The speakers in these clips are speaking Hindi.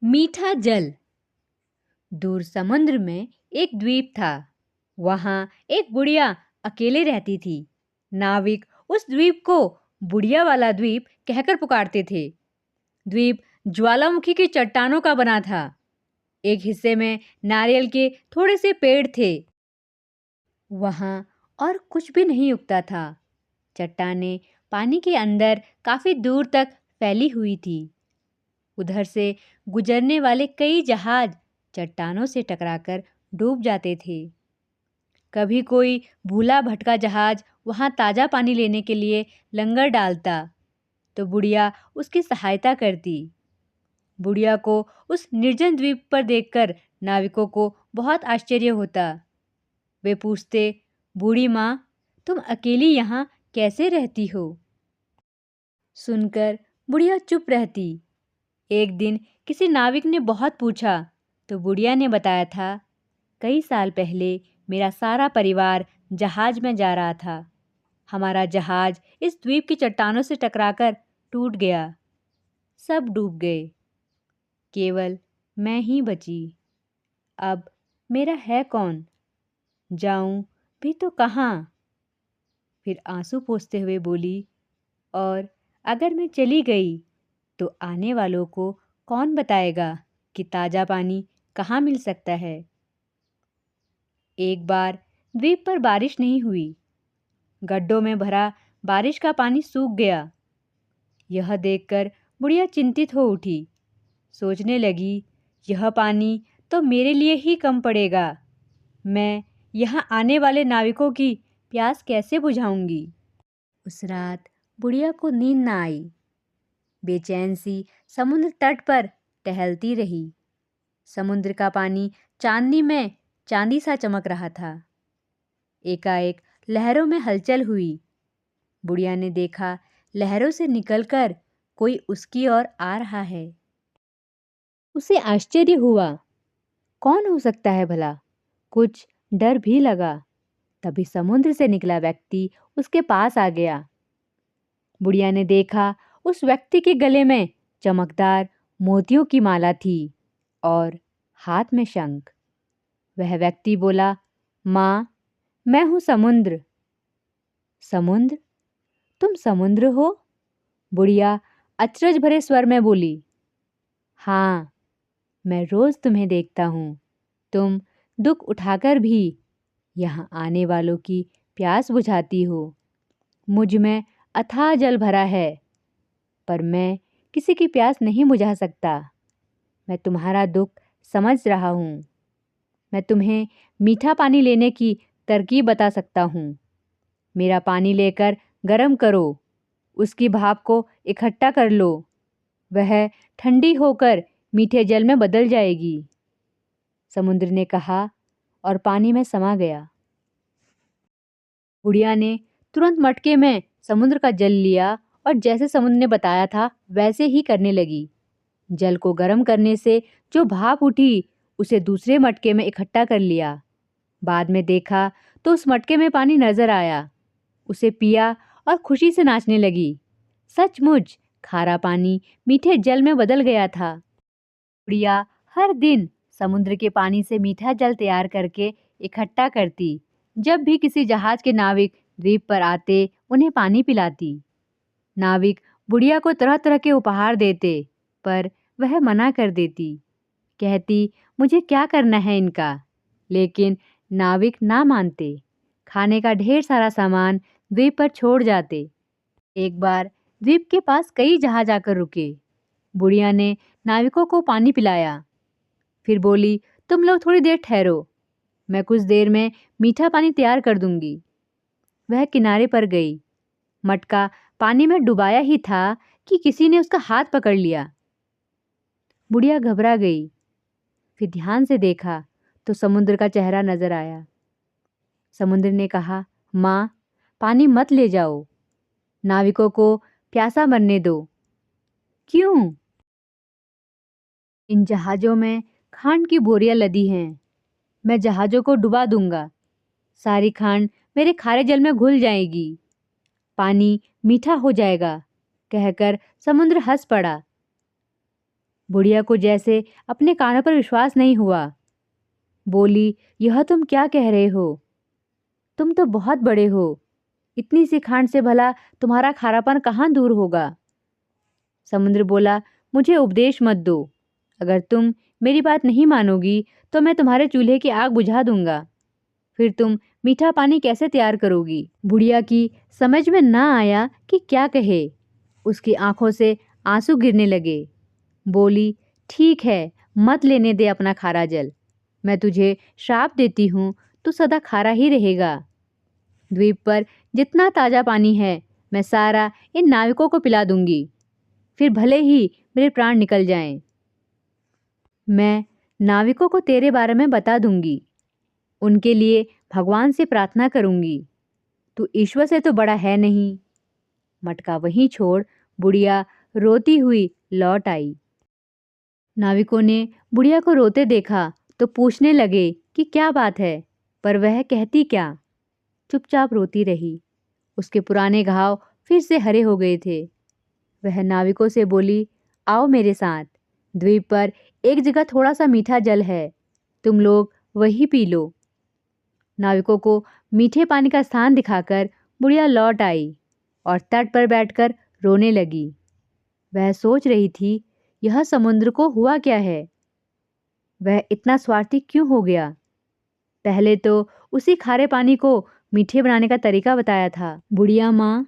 मीठा जल। दूर समुद्र में एक द्वीप था। वहां एक बुढ़िया अकेले रहती थी। नाविक उस द्वीप को बुढ़िया वाला द्वीप कहकर पुकारते थे। द्वीप ज्वालामुखी की चट्टानों का बना था। एक हिस्से में नारियल के थोड़े से पेड़ थे। वहां और कुछ भी नहीं उगता था। चट्टानें पानी के अंदर काफी दूर तक फैली हुई थी। उधर से गुजरने वाले कई जहाज चट्टानों से टकराकर डूब जाते थे। कभी कोई भूला भटका जहाज वहां ताजा पानी लेने के लिए लंगर डालता तो बुढ़िया उसकी सहायता करती। बुढ़िया को उस निर्जन द्वीप पर देखकर नाविकों को बहुत आश्चर्य होता। वे पूछते, बूढ़ी माँ, तुम अकेली यहाँ कैसे रहती हो? सुनकर बुढ़िया चुप रहती। एक दिन किसी नाविक ने बहुत पूछा तो बुढ़िया ने बताया था, कई साल पहले मेरा सारा परिवार जहाज में जा रहा था। हमारा जहाज इस द्वीप की चट्टानों से टकराकर टूट गया। सब डूब गए। केवल मैं ही बची। अब मेरा है कौन? जाऊं भी तो कहाँ? फिर आंसू पोंछते हुए बोली, और अगर मैं चली गई तो आने वालों को कौन बताएगा कि ताजा पानी कहाँ मिल सकता है? एक बार द्वीप पर बारिश नहीं हुई। गड्ढों में भरा बारिश का पानी सूख गया। यह देखकर बुढ़िया चिंतित हो उठी। सोचने लगी, यह पानी तो मेरे लिए ही कम पड़ेगा। मैं यहाँ आने वाले नाविकों की प्यास कैसे बुझाऊंगी? उस रात बुढ़िया को नींद न आई। बेचैन सी समुद्र तट पर टहलती रही। समुद्र का पानी चांदनी में चांदी सा चमक रहा था। एकाएक लहरों में हलचल हुई। बुढ़िया ने देखा, लहरों से निकलकर कोई उसकी ओर आ रहा है। उसे आश्चर्य हुआ, कौन हो सकता है भला? कुछ डर भी लगा। तभी समुद्र से निकला व्यक्ति उसके पास आ गया। बुढ़िया ने देखा, उस व्यक्ति के गले में चमकदार मोतियों की माला थी और हाथ में शंख। वह व्यक्ति बोला, माँ, मैं हूँ समुद्र। समुद्र? तुम समुद्र हो? बुढ़िया अचरज भरे स्वर में बोली, हाँ, मैं रोज तुम्हें देखता हूँ। तुम दुख उठाकर भी यहाँ आने वालों की प्यास बुझाती हो। मुझ में अथाह जल भरा है, पर मैं किसी की प्यास नहीं बुझा सकता। मैं तुम्हारा दुख समझ रहा हूँ। मैं तुम्हें मीठा पानी लेने की तरकीब बता सकता हूँ। मेरा पानी लेकर गर्म करो, उसकी भाप को इकट्ठा कर लो। वह ठंडी होकर मीठे जल में बदल जाएगी। समुद्र ने कहा और पानी में समा गया। बुढ़िया ने तुरंत मटके में समुद्र का जल लिया और जैसे समुद्र ने बताया था वैसे ही करने लगी। जल को गर्म करने से जो भाप उठी उसे दूसरे मटके में इकट्ठा कर लिया। बाद में देखा तो उस मटके में पानी नजर आया। उसे पिया और खुशी से नाचने लगी। सचमुच खारा पानी मीठे जल में बदल गया था। बुढ़िया हर दिन समुद्र के पानी से मीठा जल तैयार करके इकट्ठा करती। जब भी किसी जहाज के नाविक द्वीप पर आते उन्हें पानी पिलाती। नाविक बुढ़िया को तरह तरह के उपहार देते, पर वह मना कर देती। कहती, मुझे क्या करना है इनका? लेकिन नाविक ना मानते। खाने का ढेर सारा सामान द्वीप पर छोड़ जाते। एक बार द्वीप के पास कई जहाज आकर रुके। बुढ़िया ने नाविकों को पानी पिलाया। फिर बोली, तुम लोग थोड़ी देर ठहरो, मैं कुछ देर में मीठा पानी तैयार कर दूंगी। वह किनारे पर गई। मटका पानी में डुबाया ही था कि किसी ने उसका हाथ पकड़ लिया। बुढ़िया घबरा गई। फिर ध्यान से देखा तो समुद्र का चेहरा नजर आया। समुद्र ने कहा, माँ, पानी मत ले जाओ, नाविकों को प्यासा मरने दो। क्यों? इन जहाजों में खांड की बोरियां लदी हैं। मैं जहाजों को डुबा दूंगा। सारी खांड मेरे खारे जल में घुल जाएगी। पानी मीठा हो जाएगा। कहकर समुद्र हंस पड़ा। बुढ़िया को जैसे अपने कानों पर विश्वास नहीं हुआ। बोली, यह तुम क्या कह रहे हो? तुम तो बहुत बड़े हो। इतनी सी खांड से भला तुम्हारा खारापन कहाँ दूर होगा? समुद्र बोला, मुझे उपदेश मत दो। अगर तुम मेरी बात नहीं मानोगी तो मैं तुम्हारे चूल्हे की आग बुझा दूंगा। फिर तुम मीठा पानी कैसे तैयार करोगी? बुढ़िया की समझ में ना आया कि क्या कहे। उसकी आंखों से आंसू गिरने लगे। बोली, ठीक है, मत लेने दे अपना खारा जल। मैं तुझे श्राप देती हूँ, तू सदा खारा ही रहेगा। द्वीप पर जितना ताज़ा पानी है मैं सारा इन नाविकों को पिला दूंगी, फिर भले ही मेरे प्राण निकल जाएं। मैं नाविकों को तेरे बारे में बता दूंगी, उनके लिए भगवान से प्रार्थना करूंगी। तू ईश्वर से तो बड़ा है नहीं। मटका वहीं छोड़ बुढ़िया रोती हुई लौट आई। नाविकों ने बुढ़िया को रोते देखा तो पूछने लगे कि क्या बात है, पर वह कहती क्या। चुपचाप रोती रही। उसके पुराने घाव फिर से हरे हो गए थे। वह नाविकों से बोली, आओ मेरे साथ। द्वीप पर एक जगह थोड़ा सा मीठा जल है, तुम लोग वही पी लो। नाविकों को मीठे पानी का स्थान दिखाकर बुढ़िया लौट आई और तट पर बैठकर रोने लगी। वह सोच रही थी, यह समुद्र को हुआ क्या है? वह इतना स्वार्थी क्यों हो गया? पहले तो उसी खारे पानी को मीठे बनाने का तरीका बताया था। बुढ़िया माँ।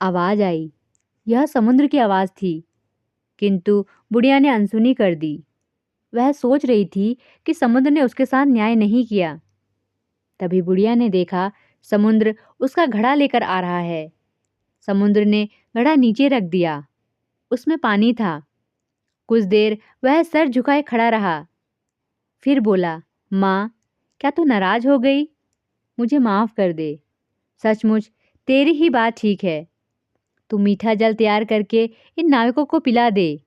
आवाज आई। यह समुद्र की आवाज थी, किंतु बुढ़िया ने अनसुनी कर दी। वह सोच रही थी कि समुद्र ने उसके साथ न्याय नहीं किया। तभी बुढ़िया ने देखा समुद्र उसका घड़ा लेकर आ रहा है। समुद्र ने घड़ा नीचे रख दिया। उसमें पानी था। कुछ देर वह सर झुकाए खड़ा रहा। फिर बोला, माँ, क्या तू नाराज हो गई? मुझे माफ कर दे। सचमुच तेरी ही बात ठीक है। तू मीठा जल तैयार करके इन नाविकों को पिला दे।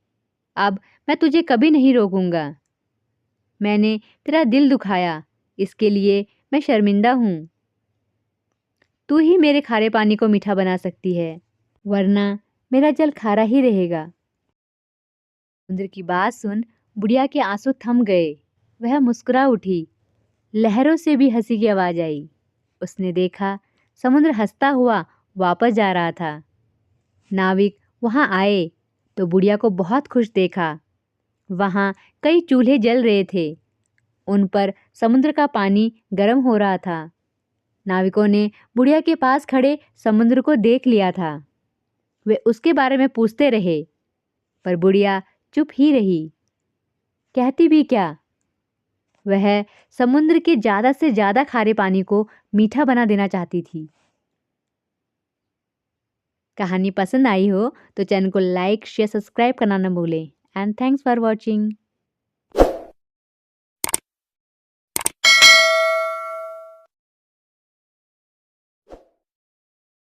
अब मैं तुझे कभी नहीं रोकूंगा। मैंने तेरा दिल दुखाया, इसके लिए मैं शर्मिंदा हूँ। तू ही मेरे खारे पानी को मीठा बना सकती है, वरना मेरा जल खारा ही रहेगा। समुद्र की बात सुन बुढ़िया के आंसू थम गए। वह मुस्कुरा उठी। लहरों से भी हंसी की आवाज आई। उसने देखा समुद्र हंसता हुआ वापस जा रहा था। नाविक वहां आए तो बुढ़िया को बहुत खुश देखा। वहां कई चूल्हे जल रहे थे। उन पर समुद्र का पानी गर्म हो रहा था। नाविकों ने बुढ़िया के पास खड़े समुद्र को देख लिया था। वे उसके बारे में पूछते रहे, पर बुढ़िया चुप ही रही। कहती भी क्या? वह समुद्र के ज़्यादा से ज़्यादा खारे पानी को मीठा बना देना चाहती थी। कहानी पसंद आई हो तो चैनल को लाइक, शेयर, सब्सक्राइब करना न भूलें। And thanks for watching.